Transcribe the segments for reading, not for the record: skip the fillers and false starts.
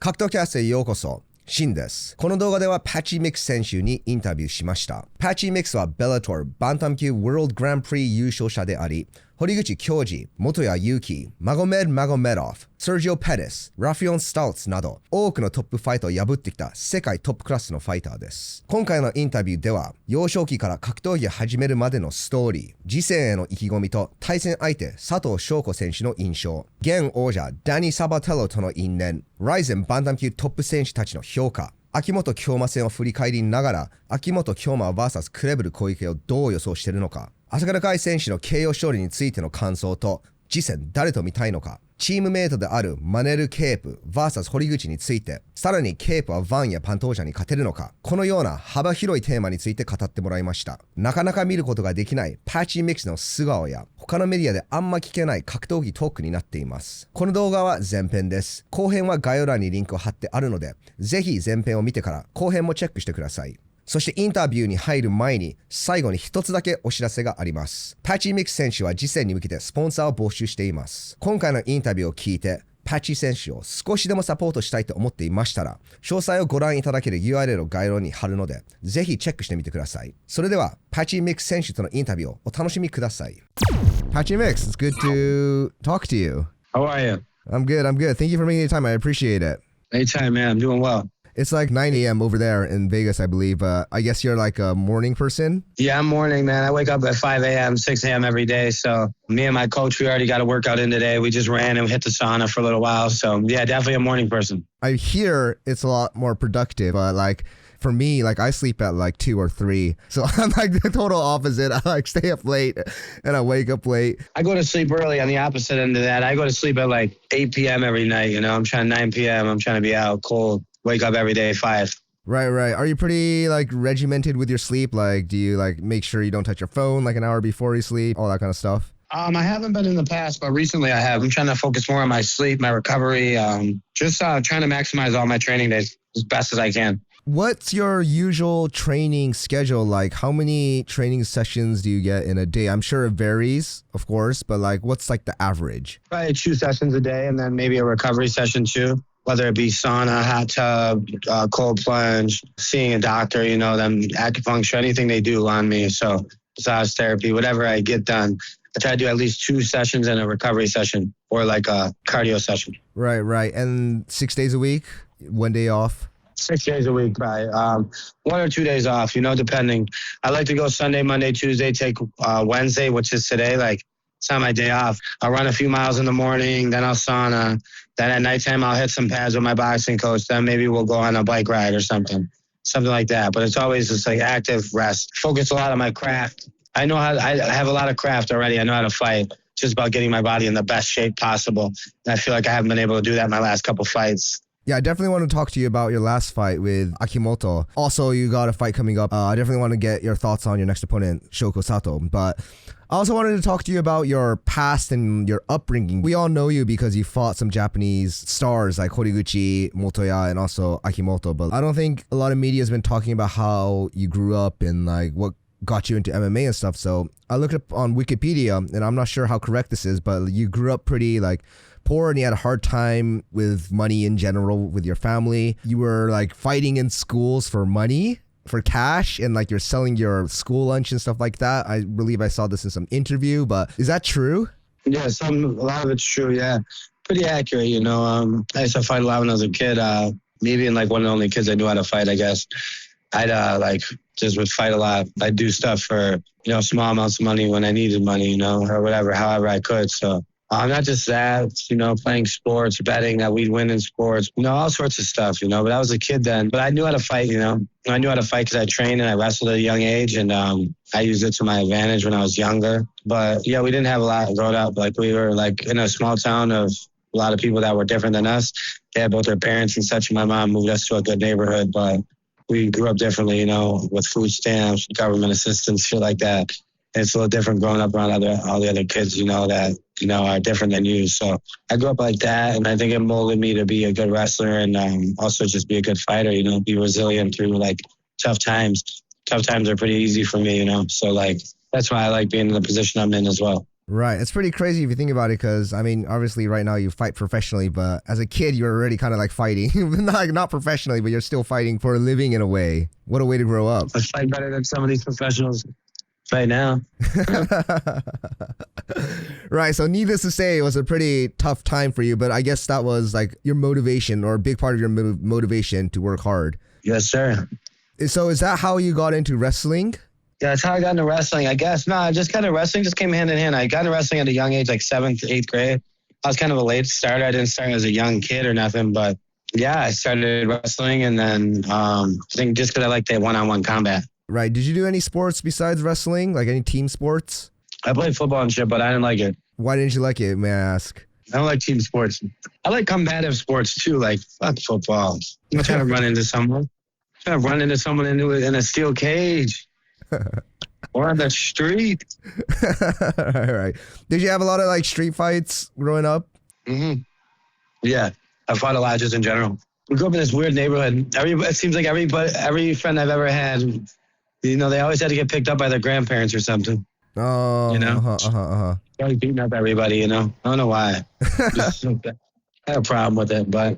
格闘キャストへようこそ。シンです。この動画ではパッチー・ミックス選手にインタビューしました。パッチー・ミックスはベラトルバンタム級ワールドグランプリ優勝者であり、堀口恭司、元谷祐希、マゴメドフ、セルジオ・ペレス、ラフィオン・スタルツなど多くのトップファイターを破ってきた世界トップクラスのファイターです。今回のインタビューでは幼少期から格闘技を始めるまでのストーリー、次戦への意気込みと対戦相手佐藤将光選手の印象、現王者ダニ・サバテロとの因縁、ライゼンバンタム級トップ選手たちの評価、秋元強真戦を振り返りながら秋元強真 vs クレブル小池をどう予想しているのか、朝倉海選手の KO 勝利についての感想と次戦誰と見たいのか、チームメイトであるマネル・ケープ vs 堀口について、さらにケープはワンやパントージャに勝てるのか、このような幅広いテーマについて語ってもらいました。なかなか見ることができないパッチー・ミックスの素顔や他のメディアであんま聞けない格闘技トークになっています。この動画は前編です。後編は概要欄にリンクを貼ってあるので、ぜひ前編を見てから後編もチェックしてください。そしてインタビューに入る前に最後に一つだけお知らせがあります。パッチー・ミックス選手は次戦に向けてスポンサーを募集しています。今回のインタビューを聞いてパッチー選手を少しでもサポートしたいと思っていましたら、詳細をご覧いただける URL を概要に貼るので、ぜひチェックしてみてください。それではパッチー・ミックス選手とのインタビューをお楽しみください。パッチー・ミックス、it's good to talk to you. How are you? I'm good. Thank you for making the time. I appreciate it. Anytime, man. I'm doing well. It's like 9 a.m. over there in Vegas, I believe. I guess you're like a morning person? Yeah, I'm morning, man. I wake up at 5 a.m., 6 a.m. every day. So me and my coach, we already got a workout in today. We just ran and hit the sauna for a little while. So yeah, definitely a morning person. I hear it's a lot more productive. Like for me, like I sleep at like 2 or 3. So I'm like the total opposite. I like stay up late and I wake up late. I go to sleep early on the opposite end of that. I go to sleep at like 8 p.m. every night. You know, I'm trying 9 p.m. I'm trying to be out cold. Wake up every day 5. Right. Are you pretty like regimented with your sleep? Like, do you like make sure you don't touch your phone like an hour before you sleep? All that kind of stuff? I haven't been in the past, but recently I have. I'm trying to focus more on my sleep, my recovery, just trying to maximize all my training days as best as I can. What's your usual training schedule like? How many training sessions do you get in a day? I'm sure it varies, of course, but like what's like the average? Probably 2 sessions a day and then maybe a recovery session too. Whether it be sauna, hot tub, cold plunge, seeing a doctor, you know, them acupuncture, anything they do on me. So massage therapy, whatever I get done. I try to do at least 2 sessions and a recovery session or like a cardio session. Right. And 6 days a week, 1 day off? 6 days a week, probably. 1 or 2 days off, you know, depending. I like to go Sunday, Monday, Tuesday, take Wednesday, which is today, like it's not my day off. I'll run a few miles in the morning, then I'll sauna. Then at nighttime, I'll hit some pads with my boxing coach. Then maybe we'll go on a bike ride or something like that. But it's always just like active rest. Focus a lot on my craft. I have a lot of craft already. I know how to fight. Just about getting my body in the best shape possible. And I feel like I haven't been able to do that in my last couple fights. Yeah, I definitely want to talk to you about your last fight with Akimoto. Also, you got a fight coming up. I definitely want to get your thoughts on your next opponent, Shoko Sato. But I also wanted to talk to you about your past and your upbringing. We all know you because you fought some Japanese stars like Horiguchi, Motoya, and also Akimoto. But I don't think a lot of media has been talking about how you grew up and like what got you into MMA and stuff. So I looked up on Wikipedia, and I'm not sure how correct this is, but you grew up pretty like poor and you had a hard time with money in general with your family. You were like fighting in schools for money, for cash, and like you're selling your school lunch and stuff like that. I believe I saw this in some interview, but is that true? Yeah, a lot of it's true. Yeah, pretty accurate. You know, I used to fight a lot when I was a kid. Me being like one of the only kids that knew how to fight, I guess. I'd like just would fight a lot. I'd do stuff for, you know, small amounts of money when I needed money, you know, or whatever, however I could. So not just that, you know, playing sports, betting that we'd win in sports, you know, all sorts of stuff, you know. But I was a kid then. But I knew how to fight, you know. I knew how to fight because I trained and I wrestled at a young age. And I used it to my advantage when I was younger. But, yeah, we didn't have a lot growing up. Like, we were, like, in a small town of a lot of people that were different than us. They had both their parents and such. And my mom moved us to a good neighborhood. But we grew up differently, you know, with food stamps, government assistance, shit like that. And it's a little different growing up around all the other kids, you know, that, you know, are different than you. So I grew up like that, and I think it molded me to be a good wrestler and also just be a good fighter, you know, be resilient through, like, tough times. Tough times are pretty easy for me, you know. So, like, that's why I like being in the position I'm in as well. Right. It's pretty crazy if you think about it because, I mean, obviously right now you fight professionally, but as a kid, you're already kind of like fighting. Not professionally, but you're still fighting for a living in a way. What a way to grow up. I fight better than some of these professionals right now. Right. So needless to say, it was a pretty tough time for you, but I guess that was like your motivation or a big part of your motivation to work hard. Yes, sir. So is that how you got into wrestling? Yeah, that's how I got into wrestling. I guess, just kind of wrestling just came hand in hand. I got into wrestling at a young age, like 7th, 8th grade. I was kind of a late starter. I didn't start as a young kid or nothing, but yeah, I started wrestling and then I think just because I like that one-on-one combat. Right. Did you do any sports besides wrestling? Like any team sports? I played football and shit, but I didn't like it. Why didn't you like it, may I ask? I don't like team sports. I like combative sports too, like fuck football. I'm not trying to run into someone. I'm trying to run into someone in a steel cage. Or on the street. All right. Did you have a lot of like street fights growing up? Mm-hmm. Yeah. I fought a lot just in general. We grew up in this weird neighborhood. It seems like every friend I've ever had, you know, they always had to get picked up by their grandparents or something. Oh, you know? Always beating up everybody, you know? I don't know why. Just, I had a problem with it, but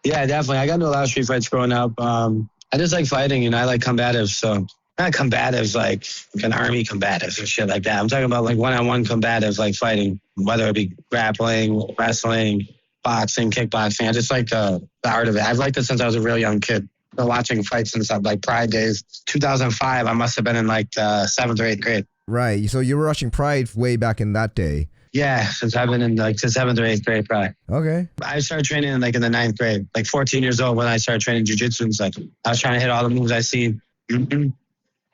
yeah, definitely. I got into a lot of street fights growing up. I just like fighting, you know, I like combatives, so. Not combatives like an army combatives or shit like that. I'm talking about like one-on-one combatives like fighting, whether it be grappling, wrestling, boxing, kickboxing. I just like the art of it. I've liked it since I was a real young kid. Been watching fights since like Pride days. 2005, I must have been in like the 7th or 8th grade. Right. So you were watching Pride way back in that day. Yeah, since I've been in like the 7th or 8th grade Pride. Okay. I started training in the 9th grade, like 14 years old when I started training jiu-jitsu. And like I was trying to hit all the moves I seen. Mm-hmm.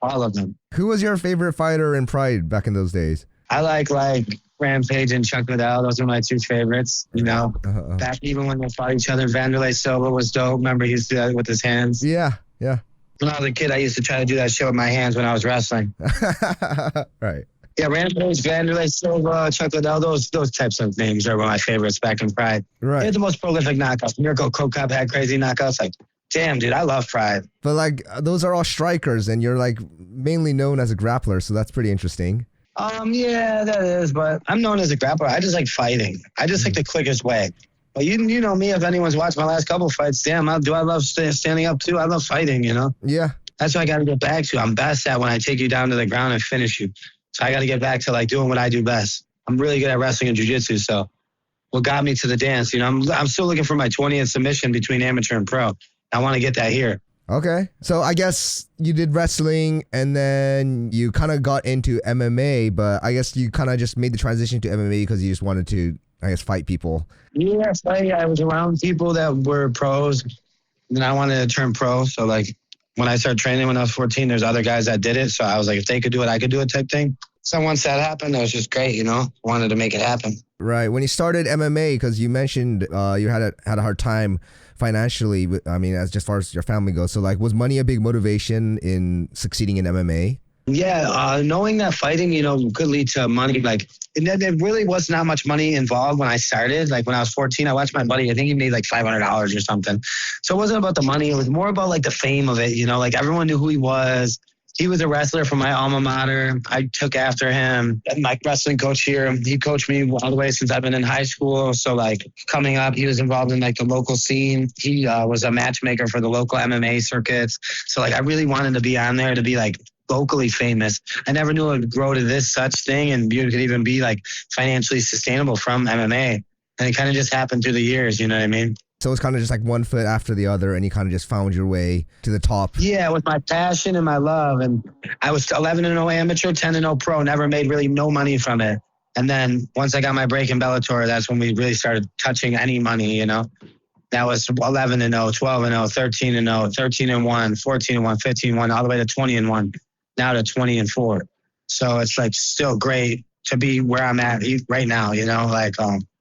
All of them. Who was your favorite fighter in Pride back in those days? I like Rampage and Chuck Liddell. Those are my two favorites. You know, back even when they fought each other, Vanderlei Silva was dope. Remember, he used to do that with his hands. Yeah. When I was a kid, I used to try to do that shit with my hands when I was wrestling. Right. Yeah, Rampage, Vanderlei Silva, Chuck Liddell, those types of names are my favorites back in Pride. Right. They had the most prolific knockouts. Miracle Cop had crazy knockouts. Like, damn, dude, I love Pride. But like those are all strikers and you're like mainly known as a grappler, so that's pretty interesting. Yeah, that is, but I'm known as a grappler. I just like fighting. I just like the quickest way. But you know me, if anyone's watched my last couple fights, damn, I love standing up too. I love fighting, you know? Yeah. That's what I got to get back to. I'm best at when I take you down to the ground and finish you. So I got to get back to like doing what I do best. I'm really good at wrestling and jiu-jitsu, so what got me to the dance, you know, I'm still looking for my 20th submission between amateur and pro. I want to get that here. Okay. So I guess you did wrestling and then you kind of got into MMA, but I guess you kind of just made the transition to MMA because you just wanted to, I guess, fight people. Yes, I was around people that were pros and I wanted to turn pro. So like when I started training when I was 14, there's other guys that did it. So I was like, if they could do it, I could do it type thing. So once that happened, it was just great, you know, wanted to make it happen. Right. When you started MMA, because you mentioned you had a hard time financially, I mean, as far as your family goes. So like, was money a big motivation in succeeding in MMA? Yeah, knowing that fighting, you know, could lead to money. Like, there really was not much money involved when I started. Like, when I was 14, I watched my buddy. I think he made like $500 or something. So it wasn't about the money. It was more about like the fame of it. You know, like everyone knew who he was. He was a wrestler from my alma mater. I took after him. My wrestling coach here, he coached me all the way since I've been in high school. So like coming up, he was involved in like the local scene. He was a matchmaker for the local MMA circuits. So like I really wanted to be on there to be like locally famous. I never knew it would grow to this such thing and you could even be like financially sustainable from MMA. And it kind of just happened through the years, you know what I mean? So it's kind of just like one foot after the other and you kind of just found your way to the top. Yeah, with my passion and my love. And I was 11-0 amateur, 10-0 pro, never made really no money from it. And then once I got my break in Bellator, that's when we really started touching any money, you know. That was 11-0, 12-0, 13-0, 13-1, 14-1, 15-1, all the way to 20-1, now to 20-4. So it's like still great to be where I'm at right now, you know, like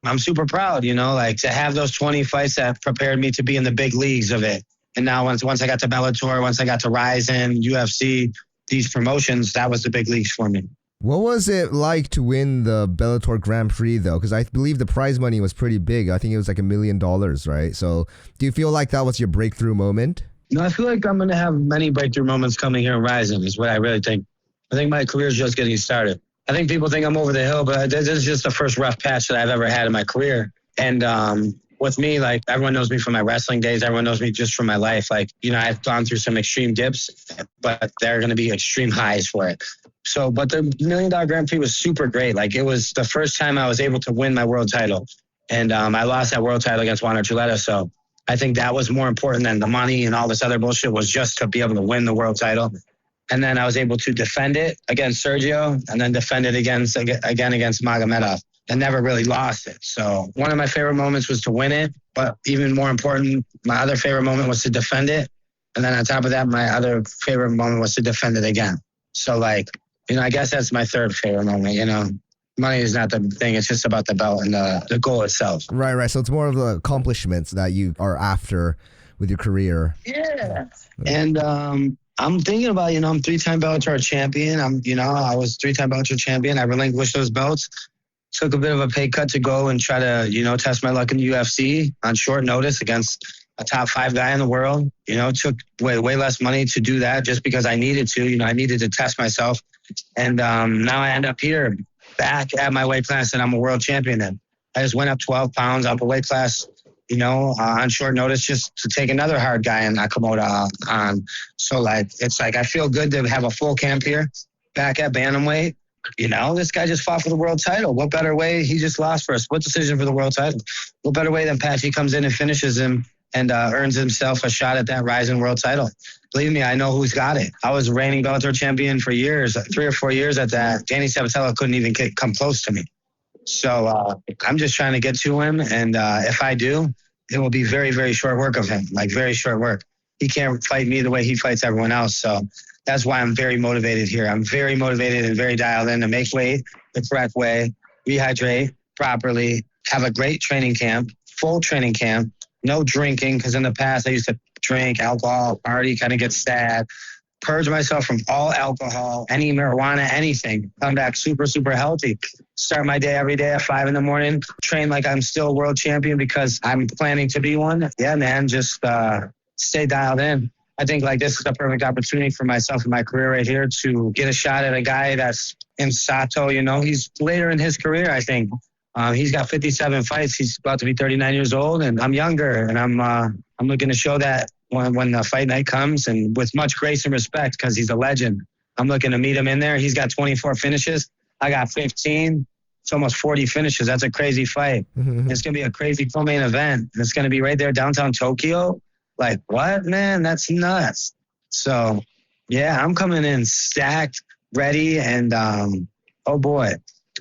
I'm super proud, you know, like to have those 20 fights that prepared me to be in the big leagues of it. And now once I got to Bellator, once I got to Ryzen, UFC, these promotions, that was the big leagues for me. What was it like to win the Bellator Grand Prix though? Because I believe the prize money was pretty big. I think it was like $1 million, right? So do you feel like that was your breakthrough moment? No, I feel like I'm going to have many breakthrough moments coming here in Ryzen is what I really think. I think my career is just getting started. I think people think I'm over the hill, but this is just the first rough patch that I've ever had in my career. And with me, like, everyone knows me from my wrestling days. Everyone knows me just from my life. Like, you know, I've gone through some extreme dips, but they're going to be extreme highs for it. So, but the $1 Million Grand Prix was super great. Like, it was the first time I was able to win my world title. And I lost that world title against Juan Archuleta. So I think that was more important than the money and all this other bullshit, was just to be able to win the world title. And then I was able to defend it against Sergio, and then defend it again against Magomedov, and never really lost it. So one of my favorite moments was to win it, but even more important, my other favorite moment was to defend it. And then on top of that, my other favorite moment was to defend it again. So, like, you know, I guess that's my third favorite moment, you know. Money is not the thing. It's just about the belt and the goal itself. Right. So it's more of the accomplishments that you are after with your career. Yeah. And I'm thinking about, you know, I'm 3-time Bellator champion. I was 3-time Bellator champion. I relinquished those belts. Took a bit of a pay cut to go and try to, you know, test my luck in the UFC on short notice against a top 5 guy in the world. You know, took way less money to do that just because I needed to. You know, I needed to test myself. And now I end up here back at my weight class, and I'm a world champion then. I just went up 12 pounds up a weight class, you know, on short notice, just to take another hard guy in Nakamoto on. So, like, it's like I feel good to have a full camp here back at bantamweight. You know, this guy just fought for the world title. What better way? He just lost for a split decision for the world title. What better way than Patchy comes in and finishes him and earns himself a shot at that rising world title? Believe me, I know who's got it. I was reigning Bellator champion for years, 3 or 4 years at that. Danny Sabatello couldn't even come close to me. So I'm just trying to get to him. And if I do, it will be very, very short work of him, like very short work. He can't fight me the way he fights everyone else. So that's why I'm very motivated here. I'm very motivated and very dialed in to make weight the correct way, rehydrate properly, have a great training camp, full training camp, no drinking, because in the past I used to drink alcohol, party, kind of get sad, purge myself from all alcohol, any marijuana, anything, come back super, super healthy. Start my day every day at 5 a.m, train like I'm still a world champion because I'm planning to be one. Yeah, man, just stay dialed in. I think, like, this is a perfect opportunity for myself in my career right here to get a shot at a guy that's in Sato. You know, he's later in his career, I think. He's got 57 fights. He's about to be 39 years old, and I'm younger, and I'm looking to show that when the fight night comes, and with much grace and respect, because he's a legend. I'm looking to meet him in there. He's got 24 finishes. I got 15. It's almost 40 finishes. That's a crazy fight. Mm-hmm. It's going to be a crazy co-main event. It's going to be right there downtown Tokyo. Like, what, man? That's nuts. So, yeah, I'm coming in stacked, ready, and oh, boy.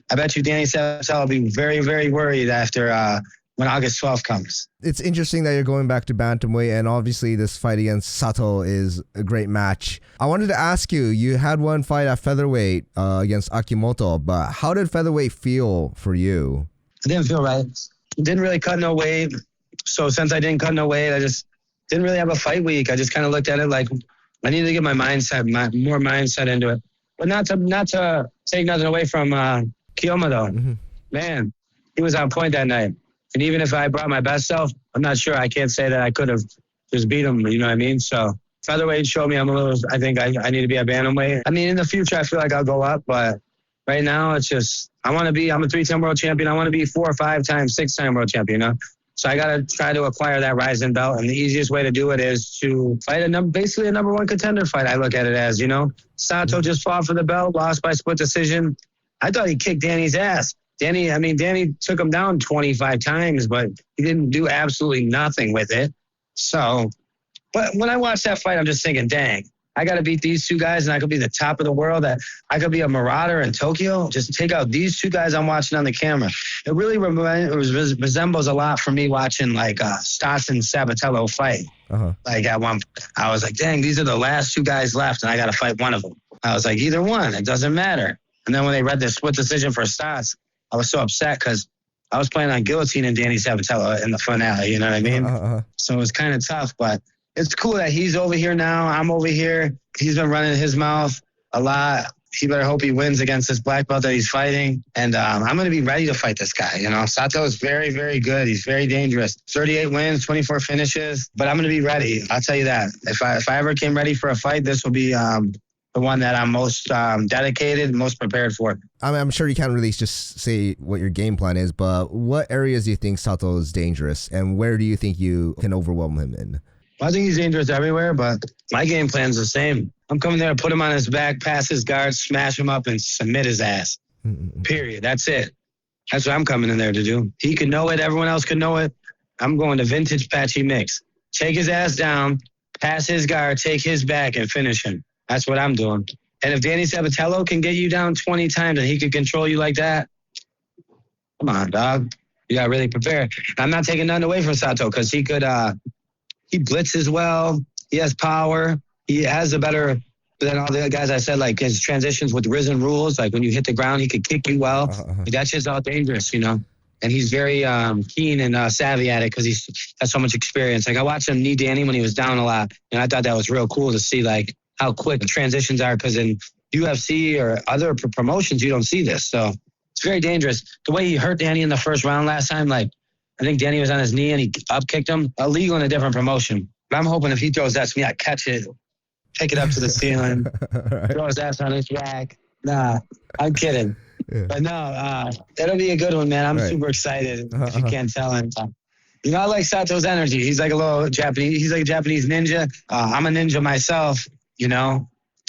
I bet you Danny Sabatello will be very, very worried after when August 12th comes. It's interesting that you're going back to bantamweight, and obviously this fight against Sato is a great match. I wanted to ask you, you had one fight at featherweight against Akimoto, but how did featherweight feel for you? It didn't feel right. Didn't really cut no weight. So since I didn't cut no weight, I just didn't really have a fight week. I just kind of looked at it like I needed to get my more mindset into it. But not to take nothing away from Kiyoma, though. Mm-hmm. Man, he was on point that night. And even if I brought my best self, I'm not sure. I can't say that I could have just beat him. You know what I mean? So featherweight showed me I think I need to be a bantamweight. I mean, in the future, I feel like I'll go up. But right now, it's just, I'm a 3-time world champion. I want to be 4 or 5 times, 6-time world champion, you know? So I got to try to acquire that rising belt. And the easiest way to do it is to fight basically a number 1 contender fight. I look at it as, you know, Sato just fought for the belt, lost by split decision. I thought he kicked Danny's ass. Danny took him down 25 times, but he didn't do absolutely nothing with it. So, but when I watched that fight, I'm just thinking, dang, I got to beat these 2 guys and I could be the top of the world. I could be a marauder in Tokyo. Just take out these 2 guys I'm watching on the camera. It really resembles a lot for me watching like Stas and Sabatello fight. Uh-huh. Like at one, I was like, dang, these are the last 2 guys left and I got to fight one of them. I was like, either one, it doesn't matter. And then when they read the split decision for Stas, I was so upset because I was planning on guillotining Danny Sabatello in the finale, you know what I mean? Uh-huh. So it was kind of tough, but it's cool that he's over here now. I'm over here. He's been running his mouth a lot. He better hope he wins against this black belt that he's fighting. And I'm going to be ready to fight this guy. You know, Sato is very, very good. He's very dangerous. 38 wins, 24 finishes. But I'm going to be ready. I'll tell you that. If I ever came ready for a fight, this will be the one that I'm most dedicated, most prepared for. I mean, I'm sure you can't really just say what your game plan is, but what areas do you think Sato is dangerous, and where do you think you can overwhelm him in? Well, I think he's dangerous everywhere, but my game plan's the same. I'm coming there, put him on his back, pass his guard, smash him up, and submit his ass. Period. That's it. That's what I'm coming in there to do. He can know it. Everyone else can know it. I'm going to vintage Patchy Mix. Take his ass down, pass his guard, take his back, and finish him. That's what I'm doing. And if Danny Sabatello can get you down 20 times and he can control you like that, come on, dog. You got to really prepare. I'm not taking nothing away from Sato because he could, he blitzes well. He has power. He has a better than all the other guys I said, like his transitions with risen rules. Like when you hit the ground, he could kick you well. That's just all dangerous, you know? And he's very keen and savvy at it because he has so much experience. Like I watched him knee Danny when he was down a lot. And I thought that was real cool to see like how quick the transitions are because in UFC or other promotions, you don't see this. So it's very dangerous. The way he hurt Danny in the first round last time, like I think Danny was on his knee and he up kicked him. Illegal in a different promotion. But I'm hoping if he throws that to me, I catch it, take it up to the ceiling, throw his ass on his back. Nah, I'm kidding. Yeah. But no, that'll be a good one, man. I'm super excited. If you can't tell him. You know, I like Sato's energy. He's like a little Japanese. He's like a Japanese ninja. I'm a ninja myself, you know.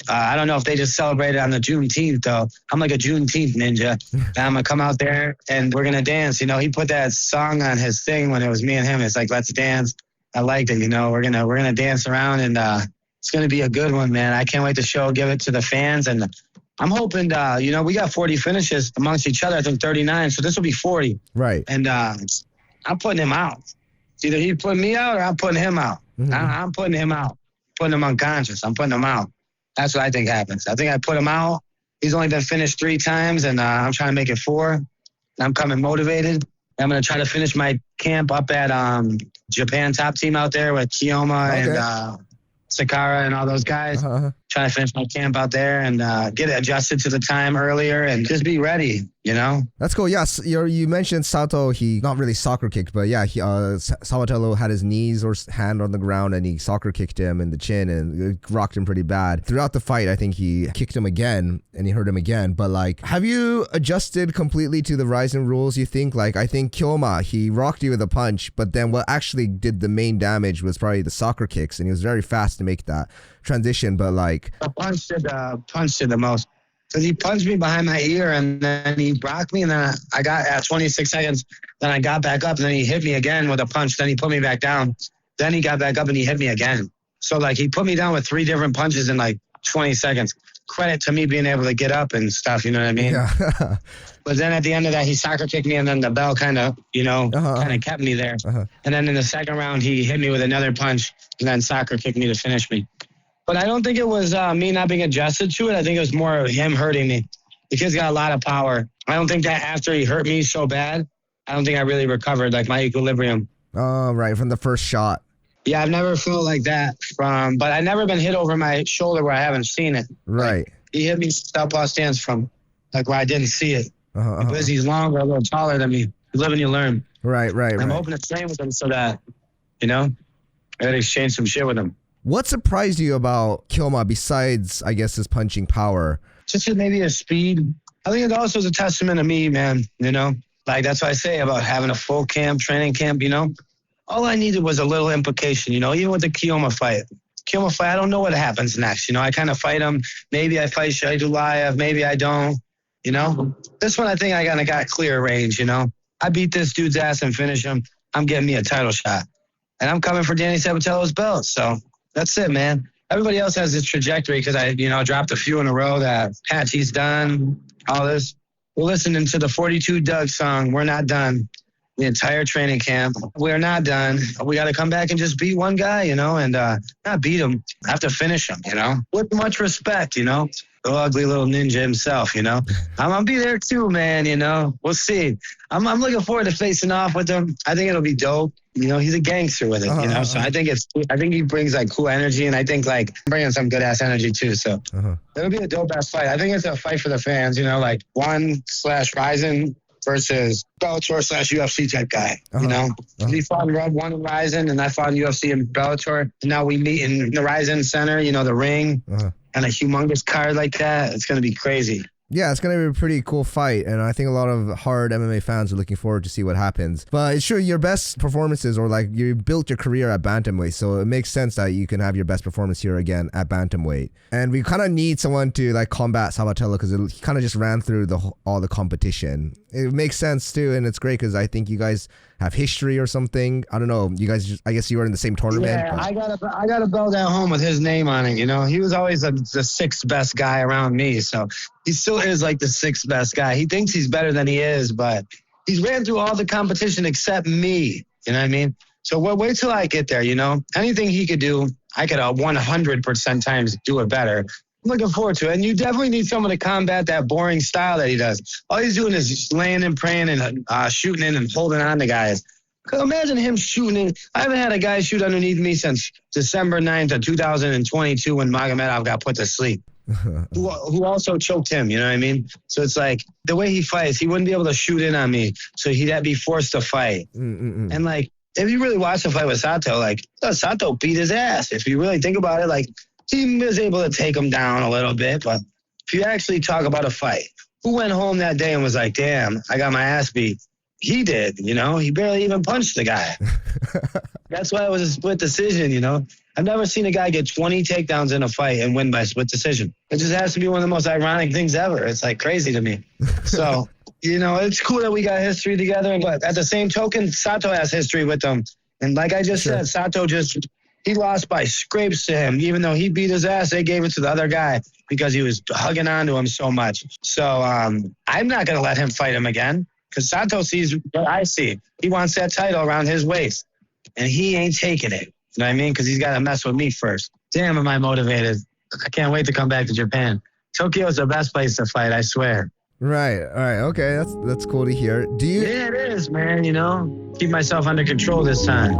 I don't know if they just celebrated on the Juneteenth, though. I'm like a Juneteenth ninja. And I'm going to come out there and we're going to dance. You know, he put that song on his thing when it was me and him. It's like, let's dance. I liked it, you know. We're gonna dance around and it's going to be a good one, man. I can't wait to give it to the fans. And I'm hoping, you know, we got 40 finishes amongst each other. I think 39. So this will be 40. Right. And I'm putting him out. It's either he putting me out or I'm putting him out. I'm putting him out. Putting him unconscious. I'm putting him out. That's what I think happens. I think I put him out. He's only been finished 3 times, and I'm trying to make it 4. I'm coming motivated. I'm going to try to finish my camp up at Japan Top Team out there with Kiyoma and Sakara and all those guys. Trying to finish my camp out there and get adjusted to the time earlier and just be ready, you know? That's cool. Yes, you mentioned Sato. He not really soccer kicked, but yeah, Sabatello had his knees or hand on the ground and he soccer kicked him in the chin and it rocked him pretty bad. Throughout the fight, I think he kicked him again and he hurt him again. But like, have you adjusted completely to the Ryzen rules, you think? Like, I think Kyoma, he rocked you with a punch, but then what actually did the main damage was probably the soccer kicks, and he was very fast to make that transition. But like, the punch did the most. Because he punched me behind my ear and then he blocked me and then I got at 26 seconds. Then I got back up and then he hit me again with a punch. Then he put me back down. Then he got back up and he hit me again. So like he put me down with 3 different punches in like 20 seconds. Credit to me being able to get up and stuff, you know what I mean? Yeah. But then at the end of that, he soccer kicked me and then the bell kind of, you know, kind of kept me there. And then in the second round, he hit me with another punch and then soccer kicked me to finish me. But I don't think it was me not being adjusted to it. I think it was more him hurting me. The kid's got a lot of power. I don't think that after he hurt me so bad, I don't think I really recovered like my equilibrium. Oh, right. From the first shot. Yeah, I've never felt like that but I've never been hit over my shoulder where I haven't seen it. Right. Like, he hit me southpaw stance from like where I didn't see it. Because he's longer, a little taller than me. You live and you learn. Right. I'm hoping to train with him so that, you know, I gotta exchange some shit with him. What surprised you about Kyoma besides, I guess, his punching power? Just maybe his speed. I think it also is a testament to me, man, you know? Like, that's what I say about having a full camp, training camp, you know? All I needed was a little implication, you know, even with the Kyoma fight. I don't know what happens next, you know? I kind of fight him. Maybe I fight Shahidulayev, maybe I don't, you know? This one, I think I kind of got clear range, you know? I beat this dude's ass and finish him. I'm getting me a title shot. And I'm coming for Danny Sabatello's belt, so... That's it, man. Everybody else has this trajectory because I, you know, dropped a few in a row that Patchy's done, all this. We're listening to the 42 Doug song, We're Not Done, the entire training camp. We're not done. We got to come back and just beat one guy, you know, and not beat him. I have to finish him, you know, with much respect, you know. The ugly little ninja himself, you know. I'm going to be there too, man, you know. We'll see. I'm looking forward to facing off with him. I think it'll be dope. You know, he's a gangster with it, you know. So I think he brings like cool energy, and I think like bringing some good ass energy too. So it'll be a dope ass fight. I think it's a fight for the fans, you know, like Ryzen versus Bellator/UFC type guy, you know. He fought in Red 1 in Ryzen, and I fought in UFC in Bellator. And now we meet in the Ryzen Center, you know, the ring. and a humongous card like that, it's going to be crazy. Yeah, it's going to be a pretty cool fight, and I think a lot of hard MMA fans are looking forward to see what happens. But it's sure your best performances, or like you built your career at bantamweight, so it makes sense that you can have your best performance here again at bantamweight. And we kind of need someone to like combat Sabatella because he kind of just ran through all the competition. It makes sense too, and it's great because I think you guys have history or something. I don't know. You guys just, I guess you were in the same tournament. Yeah, I got a belt at home with his name on it. You know, he was always the sixth best guy around me, so he still is like the sixth best guy. He thinks he's better than he is, but he's ran through all the competition except me. You know what I mean? So wait till I get there. You know, anything he could do, I could 100% times do it better. I'm looking forward to it. And you definitely need someone to combat that boring style that he does. All he's doing is just laying and praying and shooting in and holding on to guys. Imagine him shooting in. I haven't had a guy shoot underneath me since December 9th of 2022 when Magomedov got put to sleep. who also choked him, you know what I mean? So it's like the way he fights, he wouldn't be able to shoot in on me. So he'd be forced to fight. And like, if you really watch the fight with Sato, like Sato beat his ass. If you really think about it, like he was able to take him down a little bit. But if you actually talk about a fight, who went home that day and was like, damn, I got my ass beat? He did, you know, he barely even punched the guy. That's why it was a split decision, you know. I've never seen a guy get 20 takedowns in a fight and win by split decision. It just has to be one of the most ironic things ever. It's like crazy to me. So, you know, it's cool that we got history together. But at the same token, Sato has history with them. And like I just said, Sato he lost by scrapes to him. Even though he beat his ass, they gave it to the other guy because he was hugging onto him so much. So I'm not going to let him fight him again because Sato sees what I see. He wants that title around his waist. And he ain't taking it. You know what I mean? Because he's got to mess with me first. Damn, am I motivated. I can't wait to come back to Japan. Tokyo is the best place to fight, I swear. Right. All right. Okay. That's cool to hear. Yeah, it is, man. You know, keep myself under control this time.